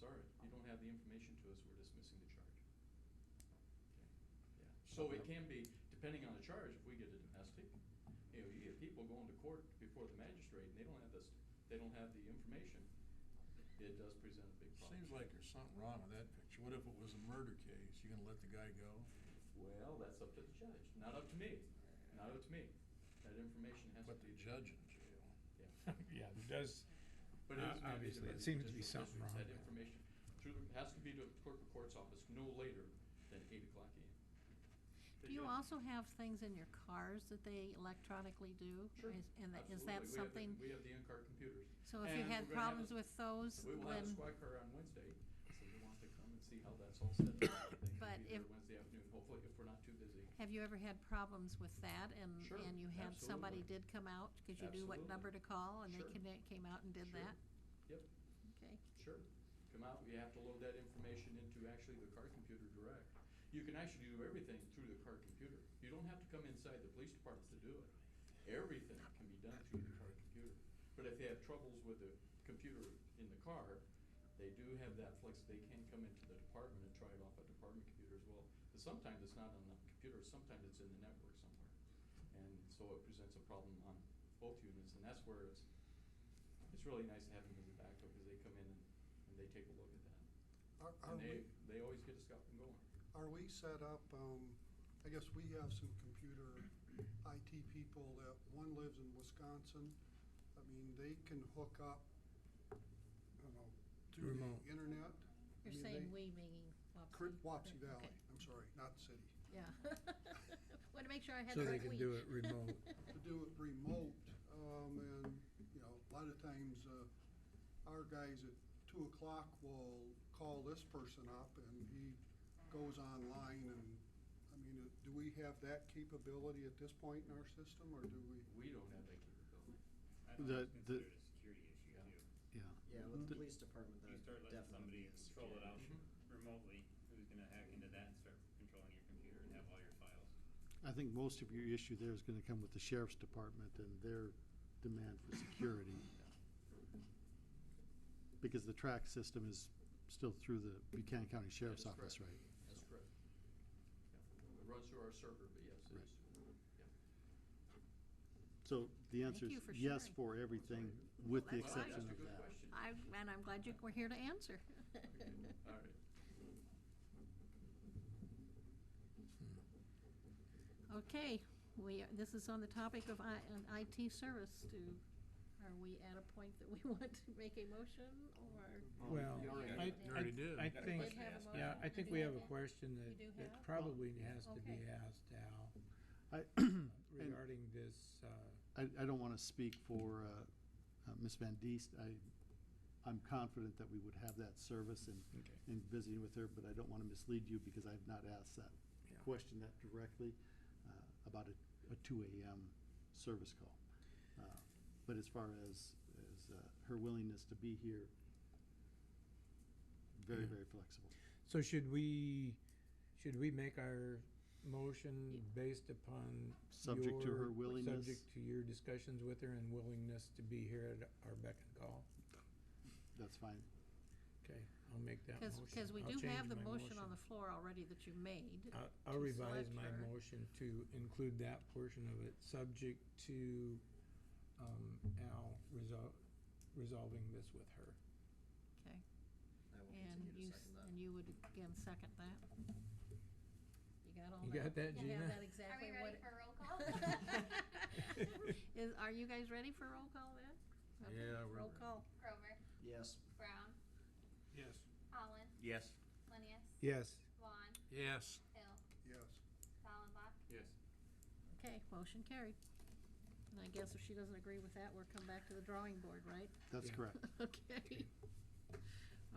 sorry, you don't have the information to us, we're dismissing the charge. Okay. Yeah. So it can be, depending on the charge, if we get a domestic, you know, you get people going to court before the magistrate and they don't have this, they don't have the information, it does present a big problem. Seems like there's something wrong with that picture. What if it was a murder case? You gonna let the guy go? Well, that's up to the judge, not up to me, not up to me. That information has to Put be. the judge in jail. Yeah. Yeah, there does, But it is obviously, mandated by it the seems to be judicial something districts. wrong That with it. information has to be to the clerk of court's office no later than 8 o'clock a.m. Do you also have things in your cars that they electronically do? Sure. Is that Absolutely. something? We have the in-car computers. So if you And had we're gonna have problems with those, We will have a when, squad car on Wednesday, so you want to come and see how that's all set up. They But can be there if- Wednesday afternoon, hopefully, if we're not too busy. have you ever had problems with that? And Sure, and you had somebody absolutely. did come out because you knew what Absolutely. number to call, and Sure. they came out and did Sure. that? Yep, Okay. sure. Come out, you have to load that information into actually the car computer direct. You can actually do everything through the car computer. You don't have to come inside the police department to do it. Everything can be done through the car computer. But if they have troubles with the computer in the car, they do have that flex, they can come into the department and try it off a department computer as well. But sometimes it's not on the computer, sometimes it's in the network somewhere. And so it presents a problem on both units, and that's where it's really nice to have them as a backup, because they come in and they take a look at that. And they always get us up and going. Are we set up, I guess we have some computer IT people that, one lives in Wisconsin. I mean, they can hook up, I don't know, through Remote. the internet. You're I mean, saying they- we, meaning Wapsie? Wapsie Valley, Okay. I'm sorry, not the city. Yeah. Want to make sure I had so the they right can we. do it remote. To do it remote, and, you know, a lot of times, our guys at 2 o'clock will call this person up and he goes online and, I mean, do we have that capability at this point in our system, or do we? We don't have that capability. I think it's considered a security issue Yeah. too. Yeah. Yeah, with the police department, that You start letting definitely somebody is control it out Mhm. remotely, who's gonna hack into that and start controlling your computer and have all your files. I think most of your issue there is going to come with the sheriff's department and their demand for security. Because the track system is still through the Buchanan County Sheriff's That is Office, correct. right? That's correct. Yeah. It runs through our server, but yes, it Right. is. Yeah. So the answer you for is yes sharing. for everything, with the Well, that's exception That's a of good that. question. And I'm glad you were here to answer. Okay. All right. Okay, this is on the topic of an IT service. Are we at a point that we want to make a motion, or? Well, You already I, did. You already did. I Got a think, question to ask. yeah, I think we have a question You do that have? probably has to be Okay. asked, Al, I, regarding this, I don't want to speak for Ms. Van Diest. I'm confident that we would have that service Okay. in visiting with her, but I don't want to mislead you because I've not asked that Yeah. question that directly about a 2 a.m. service call. But as far as her willingness to be here, very, Yeah. very flexible. so should we make our motion based upon Subject to her willingness? Subject to your discussions with her and willingness to be here at our beck and call? That's fine. Okay, I'll make that motion. Because we I'll do have change the my motion on the floor already that you made. I'll to revise select my her. motion to include that portion of it, subject to Al resolving this with her. Okay, I will continue and to second that. You would again second that? You got all that? You got that, You Gina? have that Are exactly we what? ready for roll call? Are you guys ready for roll call then? Okay, Yeah, we're roll ready. call. Grover, Yes. Brown, Yes. Holland, Yes. Linneus, Yes. Vaughn, Yes. Hill, Yes. Fallenbach. Yes. Okay, motion carried. And I guess if she doesn't agree with that, we'll come back to the drawing board, right? That's Yeah. correct. Okay.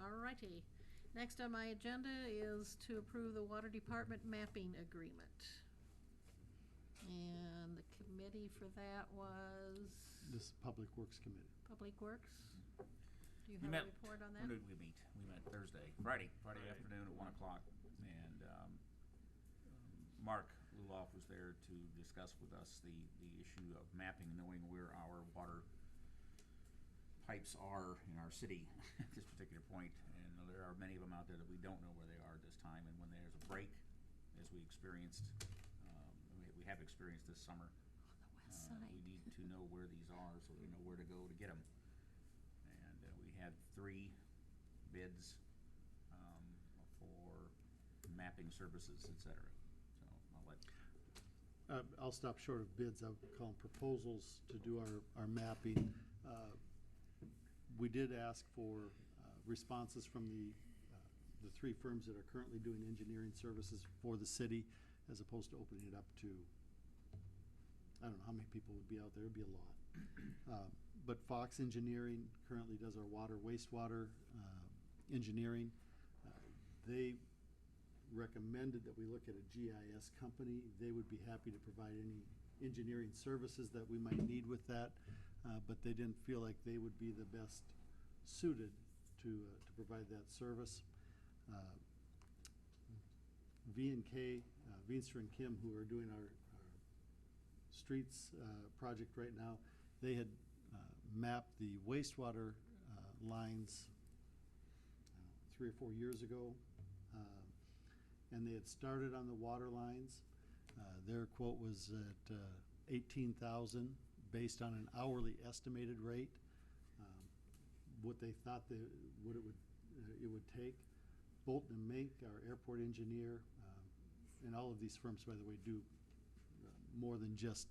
All righty. Next on my agenda is to approve the Water Department mapping agreement. And the committee for that was This is Public Works Committee. Public Works. Do you We have a met, report on when that? did we meet? We met Friday afternoon at 1 o'clock. And Mark Luloff was there to discuss with us the issue of mapping, knowing where our water pipes are in our city at this particular point. And there are many of them out there that we don't know where they are at this time, and when there's a break, as we experienced, we have experienced this summer, On the west side. we need to know where these are so we know where to go to get them. And we had 3 bids for mapping services, et cetera. So I'll let I'll stop short of bids. I would call them proposals to do our mapping. We did ask for responses from the 3 firms that are currently doing engineering services for the city, as opposed to opening it up to, I don't know how many people would be out there. It'd be a lot. But Fox Engineering currently does our water, wastewater engineering. They recommended that we look at a GIS company. They would be happy to provide any engineering services that we might need with that, but they didn't feel like they would be the best suited to provide that service. V&K, Veenstra and Kim, who are doing our streets project right now, they had mapped the wastewater lines 3 or 4 years ago, and they had started on the water lines. Their quote was at $18,000 based on an hourly estimated rate. What they thought what it would take. Bolton and Mink, our airport engineer, and all of these firms, by the way, do more than just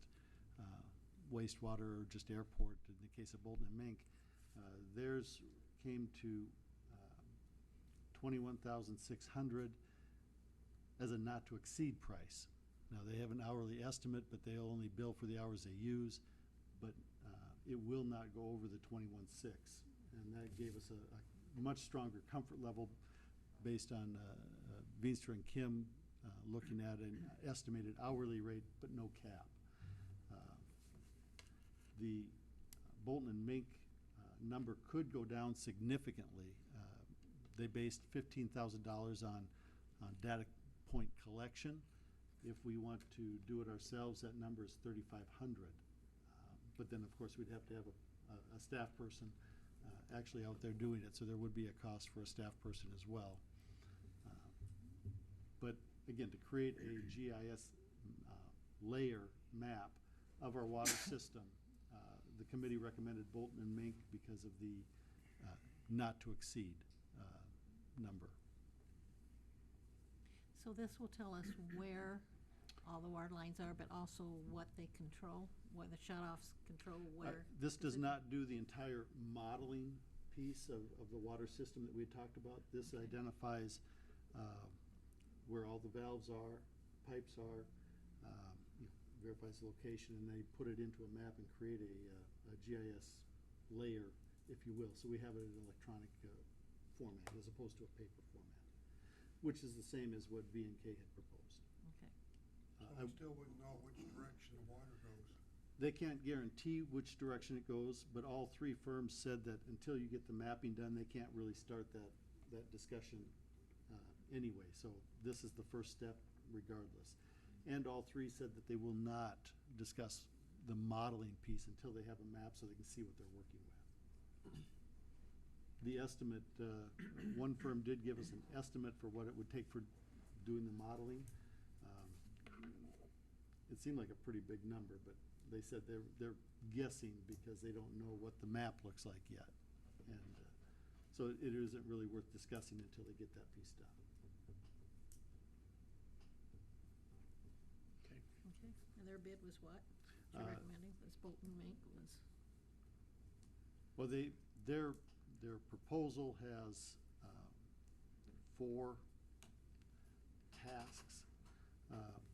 wastewater or just airport. In the case of Bolton and Mink, theirs came to $21,600 as a not-to-exceed price. Now, they have an hourly estimate, but they'll only bill for the hours they use, but it will not go over the $21,600. And that gave us a much stronger comfort level based on Veenstra and Kim looking at an estimated hourly rate, but no cap. The Bolton and Mink number could go down significantly. They based $15,000 on data point collection. If we want to do it ourselves, that number is $3,500. But then, of course, we'd have to have a staff person actually out there doing it, so there would be a cost for a staff person as well. But again, to create a GIS layer map of our water system, the committee recommended Bolton and Mink because of the not to exceed number. So this will tell us where all the water lines are, but also what they control, where the shutoffs control where. This is does it- not do the entire modeling piece of the water system that we had talked about. This identifies where all the valves are, pipes are, verifies the location, and they put it into a map and create a GIS layer, if you will. So we have it in electronic format as opposed to a paper format, which is the same as what V&K had proposed. Okay. So we still wouldn't know which direction the water goes. They can't guarantee which direction it goes, but all 3 firms said that until you get the mapping done, they can't really start that discussion anyway. So this is the first step regardless. And all 3 said that they will not discuss the modeling piece until they have a map so they can see what they're working with. The estimate, one firm did give us an estimate for what it would take for doing the modeling. It seemed like a pretty big number, but they said they're guessing because they don't know what the map looks like yet. And so it isn't really worth discussing until they get that piece done. Okay. Okay, and their bid was what? You're recommending, was Bolton Mink was, Well, their proposal has 4 tasks.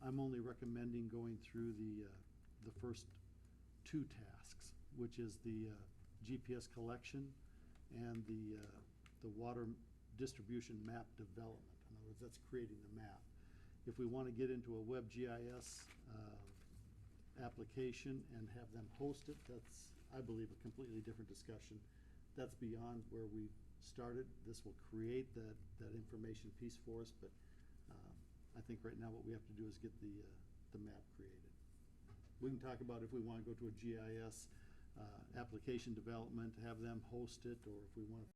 I'm only recommending going through the first 2 tasks, which is the GPS collection and the water distribution map development. In other words, that's creating the map. If we want to get into a WebGIS application and have them host it, that's, I believe, a completely different discussion. That's beyond where we started. This will create that information piece for us, but I think right now what we have to do is get the map created. We can talk about if we want to go to a GIS application development, have them host it, or if we want to